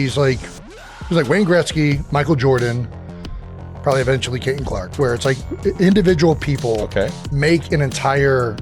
He's like Wayne Gretzky, Michael Jordan, probably eventually Caitlin Clark, where it's like individual people make an entire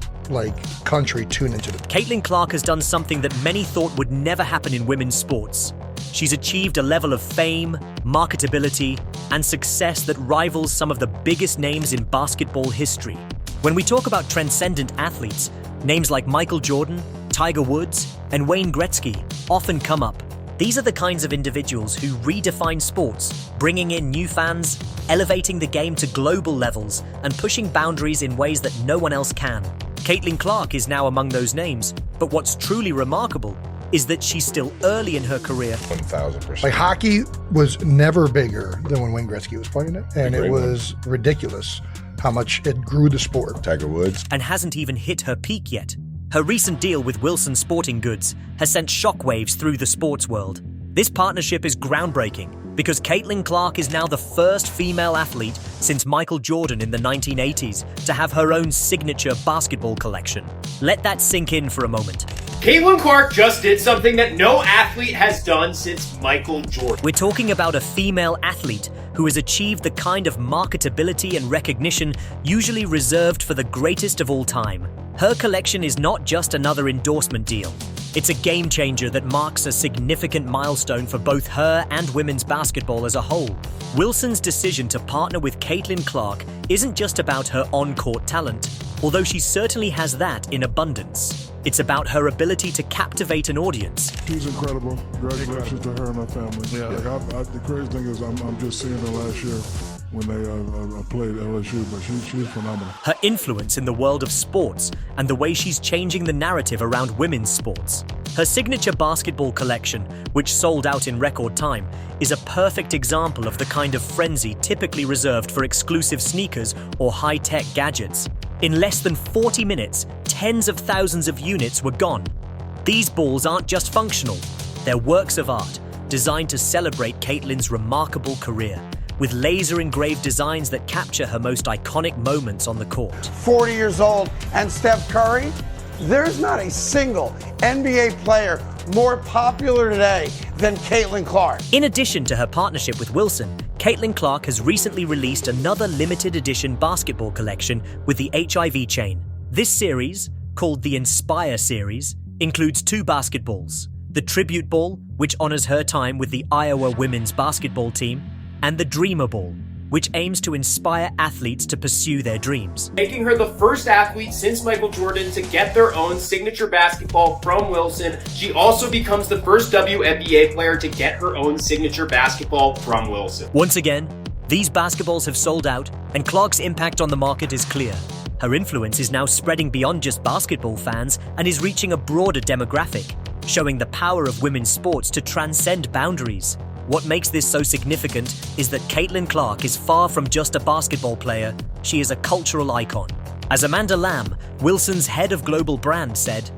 country tune into them. Caitlin Clark has done something that many thought would never happen in women's sports. She's achieved a level of fame, marketability, and success that rivals some of the biggest names in basketball history. When we talk about transcendent athletes, names like Michael Jordan, Tiger Woods, and Wayne Gretzky often come up. These are the kinds of individuals who redefine sports, bringing in new fans, elevating the game to global levels, and pushing boundaries in ways that no one else can. Caitlin Clark is now among those names, but what's truly remarkable is that she's still early in her career. 1,000%. Hockey was never bigger than when Wayne Gretzky was playing it, and it was ridiculous how much it grew the sport. Tiger Woods. And hasn't even hit her peak yet. Her recent deal with Wilson Sporting Goods has sent shockwaves through the sports world. This partnership is groundbreaking because Caitlin Clark is now the first female athlete since Michael Jordan in the 1980s to have her own signature basketball collection. Let that sink in for a moment. Caitlin Clark just did something that no athlete has done since Michael Jordan. We're talking about a female athlete who has achieved the kind of marketability and recognition usually reserved for the greatest of all time. Her collection is not just another endorsement deal. It's a game changer that marks a significant milestone for both her and women's basketball as a whole. Wilson's decision to partner with Caitlin Clark isn't just about her on-court talent, although she certainly has that in abundance. It's about her ability to captivate an audience. She's incredible. Congratulations to her and her family. Yeah. The crazy thing is I'm just seeing her last year when they played LSU, but she's phenomenal. Her influence in the world of sports and the way she's changing the narrative around women's sports. Her signature basketball collection, which sold out in record time, is a perfect example of the kind of frenzy typically reserved for exclusive sneakers or high-tech gadgets. In less than 40 minutes, tens of thousands of units were gone. These balls aren't just functional, they're works of art designed to celebrate Caitlin's remarkable career, with laser-engraved designs that capture her most iconic moments on the court. 40 years old, and Steph Curry, there's not a single NBA player more popular today than Caitlin Clark. In addition to her partnership with Wilson, Caitlin Clark has recently released another limited edition basketball collection with the HIV chain. This series, called the Inspire series, includes 2 basketballs: the Tribute Ball, which honors her time with the Iowa women's basketball team, and the Dreamer Ball, which aims to inspire athletes to pursue their dreams. Making her the first athlete since Michael Jordan to get their own signature basketball from Wilson. She also becomes the first WNBA player to get her own signature basketball from Wilson. Once again, these basketballs have sold out, and Clark's impact on the market is clear. Her influence is now spreading beyond just basketball fans and is reaching a broader demographic, showing the power of women's sports to transcend boundaries. What makes this so significant is that Caitlin Clark is far from just a basketball player, she is a cultural icon. As Amanda Lamb, Wilson's head of global brand, said,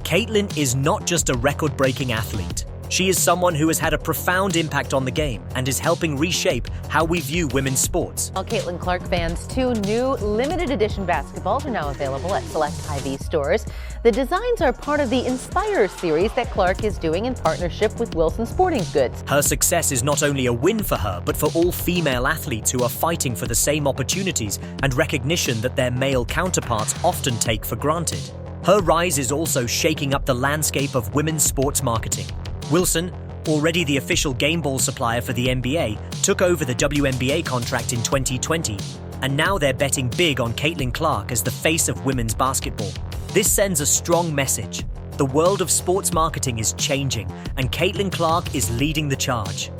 "Caitlin is not just a record-breaking athlete. She is someone who has had a profound impact on the game and is helping reshape how we view women's sports." Well, Caitlin Clark fans, 2 new limited edition basketballs are now available at select Hy-Vee stores. The designs are part of the Inspire series that Clark is doing in partnership with Wilson Sporting Goods. Her success is not only a win for her, but for all female athletes who are fighting for the same opportunities and recognition that their male counterparts often take for granted. Her rise is also shaking up the landscape of women's sports marketing. Wilson, already the official game ball supplier for the NBA, took over the WNBA contract in 2020, and now they're betting big on Caitlin Clark as the face of women's basketball. This sends a strong message. The world of sports marketing is changing, and Caitlin Clark is leading the charge.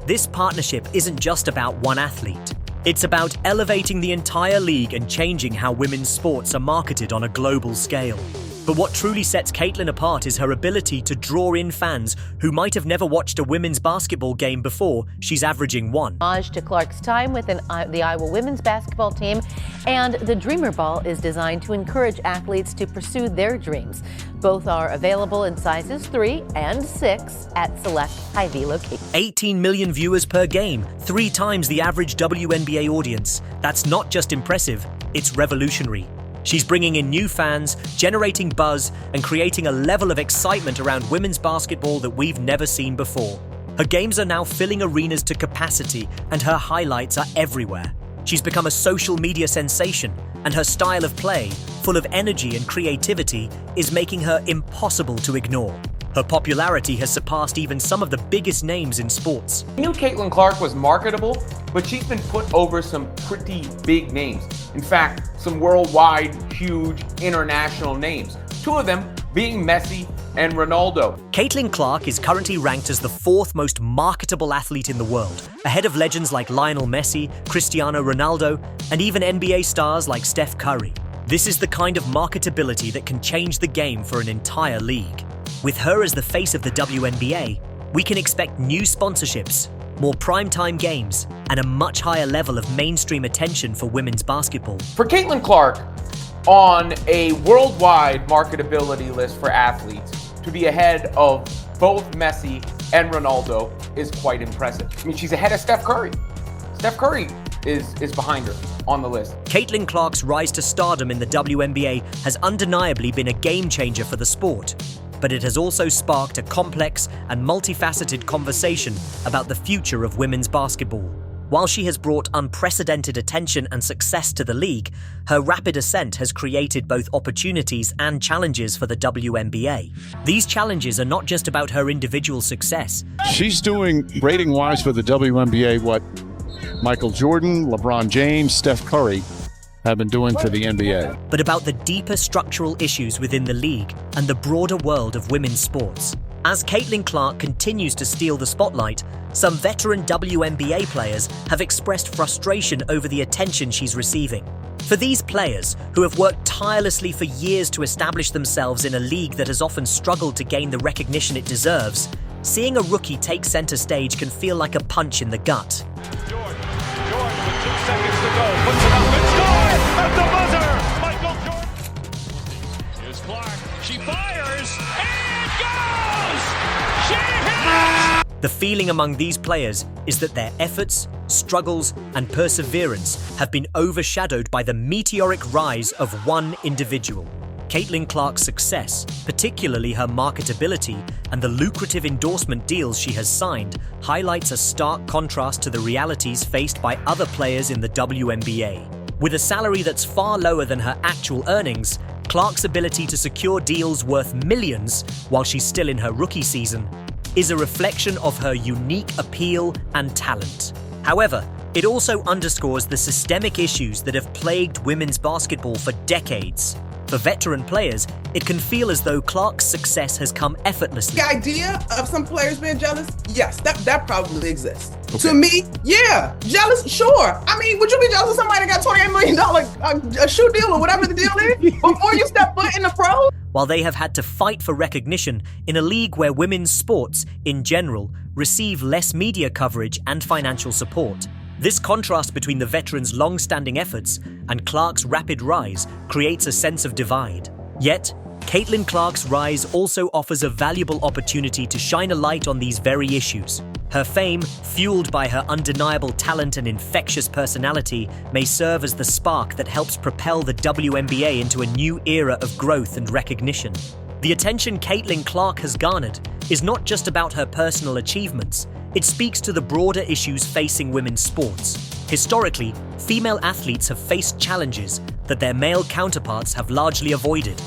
This partnership isn't just about one athlete. It's about elevating the entire league and changing how women's sports are marketed on a global scale. But what truly sets Caitlin apart is her ability to draw in fans who might have never watched a women's basketball game before. She's averaging 1. Homage to Clark's time with the Iowa women's basketball team, and the Dreamer Ball is designed to encourage athletes to pursue their dreams. Both are available in sizes 3 and 6 at select Hy-Vee locations. 18 million viewers per game, 3 times the average WNBA audience. That's not just impressive, it's revolutionary. She's bringing in new fans, generating buzz, and creating a level of excitement around women's basketball that we've never seen before. Her games are now filling arenas to capacity, and her highlights are everywhere. She's become a social media sensation, and her style of play, full of energy and creativity, is making her impossible to ignore. Her popularity has surpassed even some of the biggest names in sports. I knew Caitlin Clark was marketable, but she's been put over some pretty big names. In fact, some worldwide, huge, international names. Two of them being Messi and Ronaldo. Caitlin Clark is currently ranked as the 4th most marketable athlete in the world, ahead of legends like Lionel Messi, Cristiano Ronaldo, and even NBA stars like Steph Curry. This is the kind of marketability that can change the game for an entire league. With her as the face of the WNBA, we can expect new sponsorships, more primetime games, and a much higher level of mainstream attention for women's basketball. For Caitlin Clark, on a worldwide marketability list for athletes, to be ahead of both Messi and Ronaldo is quite impressive. I mean, she's ahead of Steph Curry. Steph Curry is behind her on the list. Caitlin Clark's rise to stardom in the WNBA has undeniably been a game changer for the sport, but it has also sparked a complex and multifaceted conversation about the future of women's basketball. While she has brought unprecedented attention and success to the league, her rapid ascent has created both opportunities and challenges for the WNBA. These challenges are not just about her individual success. She's doing rating-wise for the WNBA what Michael Jordan, LeBron James, Steph Curry have been doing for the NBA. But about the deeper structural issues within the league and the broader world of women's sports. As Caitlin Clark continues to steal the spotlight, some veteran WNBA players have expressed frustration over the attention she's receiving. For these players, who have worked tirelessly for years to establish themselves in a league that has often struggled to gain the recognition it deserves, seeing a rookie take center stage can feel like a punch in the gut. Jordan with 2 seconds to go, puts it up and scores at the buzzer. Michael Jordan. Here's Clark. She fires and goes. She hits. The feeling among these players is that their efforts, struggles, and perseverance have been overshadowed by the meteoric rise of one individual. Caitlin Clark's success, particularly her marketability and the lucrative endorsement deals she has signed, highlights a stark contrast to the realities faced by other players in the WNBA. With a salary that's far lower than her actual earnings, Clark's ability to secure deals worth millions while she's still in her rookie season is a reflection of her unique appeal and talent. However, it also underscores the systemic issues that have plagued women's basketball for decades. For veteran players, it can feel as though Clark's success has come effortlessly. The idea of some players being jealous, yes, that probably exists. Okay. To me, yeah, jealous, sure. I mean, would you be jealous of somebody that got $28 million a shoe deal or whatever the deal is before you step foot in the pros? While they have had to fight for recognition in a league where women's sports, in general, receive less media coverage and financial support. This contrast between the veterans' long-standing efforts and Clark's rapid rise creates a sense of divide. Yet, Caitlin Clark's rise also offers a valuable opportunity to shine a light on these very issues. Her fame, fueled by her undeniable talent and infectious personality, may serve as the spark that helps propel the WNBA into a new era of growth and recognition. The attention Caitlin Clark has garnered is not just about her personal achievements. It speaks to the broader issues facing women's sports. Historically, female athletes have faced challenges that their male counterparts have largely avoided.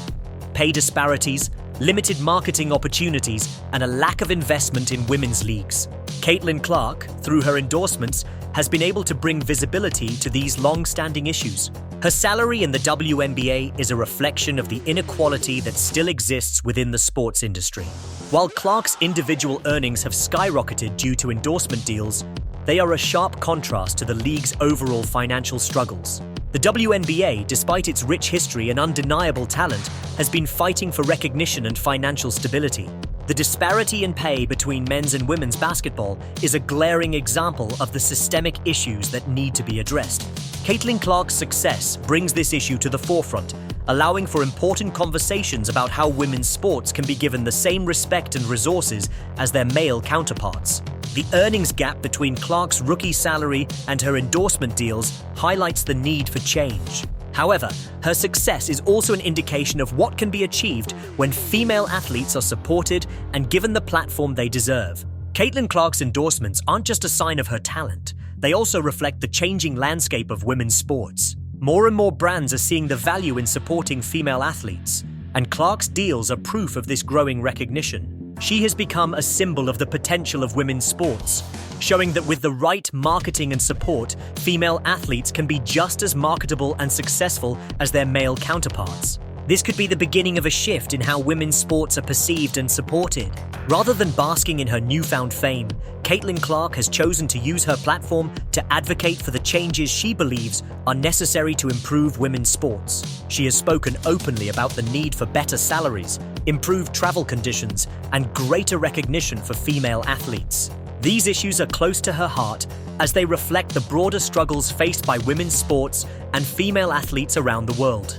Pay disparities, limited marketing opportunities, and a lack of investment in women's leagues. Caitlin Clark, through her endorsements, has been able to bring visibility to these long-standing issues. Her salary in the WNBA is a reflection of the inequality that still exists within the sports industry. While Clark's individual earnings have skyrocketed due to endorsement deals, they are a sharp contrast to the league's overall financial struggles. The WNBA, despite its rich history and undeniable talent, has been fighting for recognition and financial stability. The disparity in pay between men's and women's basketball is a glaring example of the systemic issues that need to be addressed. Caitlin Clark's success brings this issue to the forefront, allowing for important conversations about how women's sports can be given the same respect and resources as their male counterparts. The earnings gap between Clark's rookie salary and her endorsement deals highlights the need for change. However, her success is also an indication of what can be achieved when female athletes are supported and given the platform they deserve. Caitlin Clark's endorsements aren't just a sign of her talent, they also reflect the changing landscape of women's sports. More and more brands are seeing the value in supporting female athletes, and Clark's deals are proof of this growing recognition. She has become a symbol of the potential of women's sports, showing that with the right marketing and support, female athletes can be just as marketable and successful as their male counterparts. This could be the beginning of a shift in how women's sports are perceived and supported. Rather than basking in her newfound fame, Caitlin Clark has chosen to use her platform to advocate for the changes she believes are necessary to improve women's sports. She has spoken openly about the need for better salaries, improved travel conditions, and greater recognition for female athletes. These issues are close to her heart as they reflect the broader struggles faced by women's sports and female athletes around the world.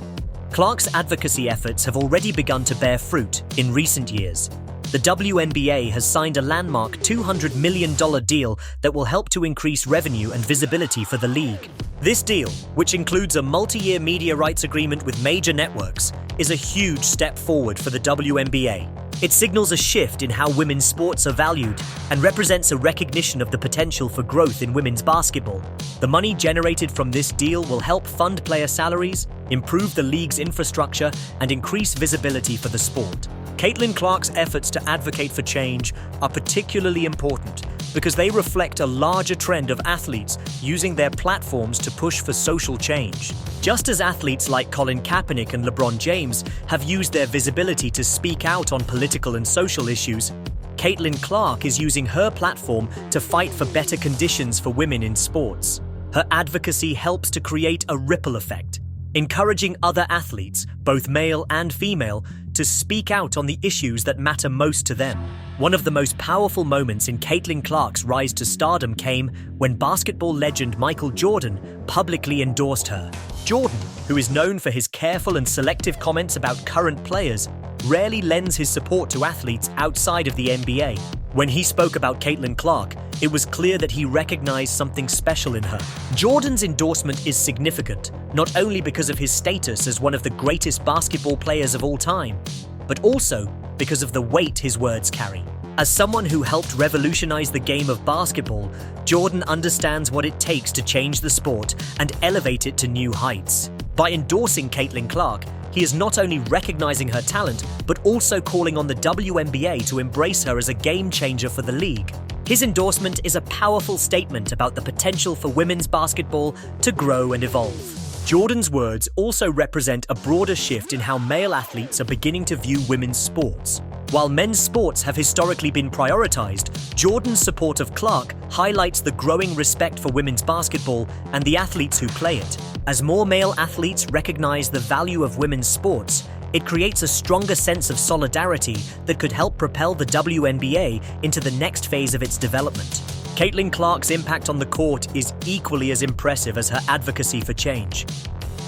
Clark's advocacy efforts have already begun to bear fruit in recent years. The WNBA has signed a landmark $200 million deal that will help to increase revenue and visibility for the league. This deal, which includes a multi-year media rights agreement with major networks, is a huge step forward for the WNBA. It signals a shift in how women's sports are valued and represents a recognition of the potential for growth in women's basketball. The money generated from this deal will help fund player salaries, improve the league's infrastructure, and increase visibility for the sport. Caitlin Clark's efforts to advocate for change are particularly important because they reflect a larger trend of athletes using their platforms to push for social change. Just as athletes like Colin Kaepernick and LeBron James have used their visibility to speak out on political and social issues, Caitlin Clark is using her platform to fight for better conditions for women in sports. Her advocacy helps to create a ripple effect, encouraging other athletes, both male and female, to speak out on the issues that matter most to them. One of the most powerful moments in Caitlin Clark's rise to stardom came when basketball legend Michael Jordan publicly endorsed her. Jordan, who is known for his careful and selective comments about current players, rarely lends his support to athletes outside of the NBA. When he spoke about Caitlin Clark, it was clear that he recognized something special in her. Jordan's endorsement is significant, not only because of his status as one of the greatest basketball players of all time, but also because of the weight his words carry. As someone who helped revolutionize the game of basketball, Jordan understands what it takes to change the sport and elevate it to new heights. By endorsing Caitlin Clark, he is not only recognizing her talent, but also calling on the WNBA to embrace her as a game changer for the league. His endorsement is a powerful statement about the potential for women's basketball to grow and evolve. Jordan's words also represent a broader shift in how male athletes are beginning to view women's sports. While men's sports have historically been prioritized, Jordan's support of Clark highlights the growing respect for women's basketball and the athletes who play it. As more male athletes recognize the value of women's sports, it creates a stronger sense of solidarity that could help propel the WNBA into the next phase of its development. Caitlin Clark's impact on the court is equally as impressive as her advocacy for change.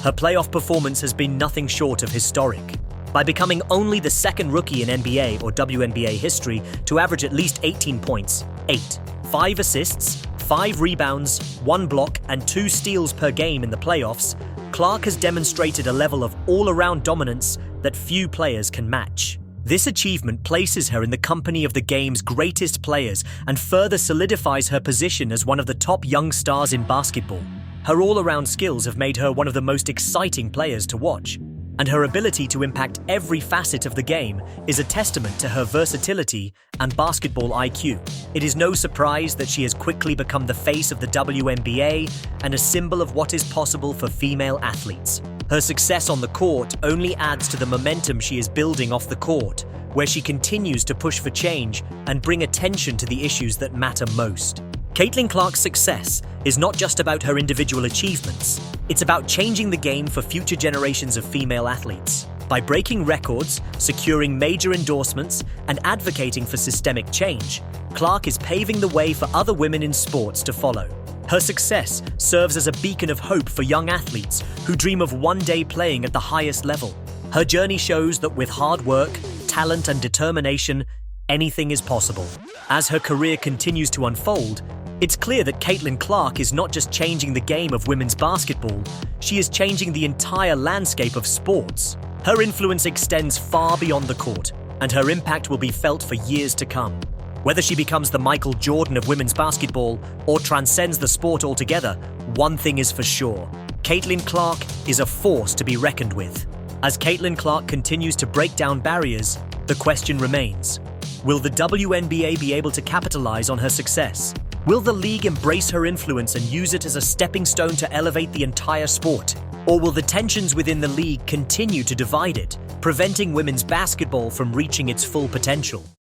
Her playoff performance has been nothing short of historic. By becoming only the second rookie in NBA or WNBA history to average at least 18 points, 5 assists, 5 rebounds, 1 block, and 2 steals per game in the playoffs, Clark has demonstrated a level of all-around dominance that few players can match. This achievement places her in the company of the game's greatest players and further solidifies her position as one of the top young stars in basketball. Her all-around skills have made her one of the most exciting players to watch, and her ability to impact every facet of the game is a testament to her versatility and basketball IQ. It is no surprise that she has quickly become the face of the WNBA and a symbol of what is possible for female athletes. Her success on the court only adds to the momentum she is building off the court, where she continues to push for change and bring attention to the issues that matter most. Caitlin Clark's success is not just about her individual achievements, it's about changing the game for future generations of female athletes. By breaking records, securing major endorsements, and advocating for systemic change, Clark is paving the way for other women in sports to follow. Her success serves as a beacon of hope for young athletes who dream of one day playing at the highest level. Her journey shows that with hard work, talent, and determination, anything is possible. As her career continues to unfold, it's clear that Caitlin Clark is not just changing the game of women's basketball, she is changing the entire landscape of sports. Her influence extends far beyond the court, and her impact will be felt for years to come. Whether she becomes the Michael Jordan of women's basketball or transcends the sport altogether, one thing is for sure. Caitlin Clark is a force to be reckoned with. As Caitlin Clark continues to break down barriers, the question remains: will the WNBA be able to capitalize on her success? Will the league embrace her influence and use it as a stepping stone to elevate the entire sport? Or will the tensions within the league continue to divide it, preventing women's basketball from reaching its full potential?